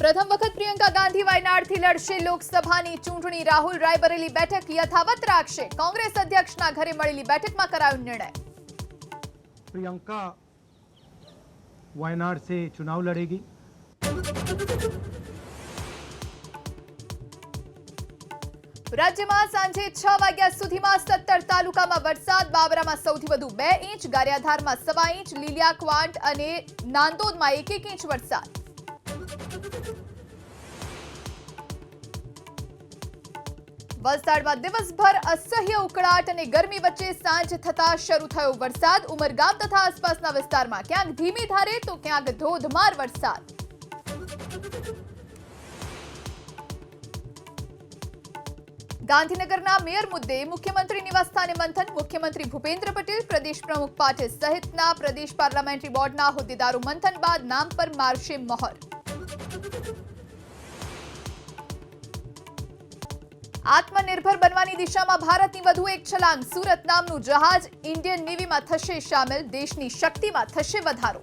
પ્રથમ વખત પ્રિયંકા ગાંધી વાયનાડથી લડશે લોકસભાની ચૂંટણી। રાહુલ રાયબરેલી બેઠક યથાવત રાખશે। કોંગ્રેસ અધ્યક્ષના ઘરે મળેલી બેઠકમાં કરાયો નિર્ણય। प्रियंका वायनाड से चुनाव लड़ेगी। રાજ્યમાં સાંજે 6 વાગ્યા સુધીમાં 17 તાલુકામાં વરસાદ। બાબરામાં સૌથી વધુ 2 ઇંચ, ગારિયાધારમાં 1.25 ઇંચ, લીલિયા, ક્વાંટ અને નાંદોદમાં 1 ઇંચ વરસાદ। વલસાડમાં દિવસભર અસહ્ય ઉકળાટ અને ગરમી વચ્ચે સાંજ થતા શરૂ થયો વરસાદ। ઉમરગામ તથા આસપાસના વિસ્તારમાં ક્યાંક ધીમી ધારે તો ક્યાંક ધોધમાર વરસાદ। ગાંધીનગરના મેયર મુદ્દે મુખ્યમંત્રી નિવાસસ્થાને મંથન। મુખ્યમંત્રી ભૂપેન્દ્ર પટેલ, પ્રદેશ પ્રમુખ પાટીલ સહિતના પ્રદેશ પાર્લામેન્ટરી બોર્ડના હોદ્દેદારો મંથન બાદ નામ પર મારશે મહોર। આત્મનિર્ભર બનવાની દિશામાં ભારતની વધુ એક છલાંગ। સુરત નામનું જહાજ ઇન્ડિયન નેવીમાં થશે સામેલ। દેશની શક્તિમાં થશે વધારો।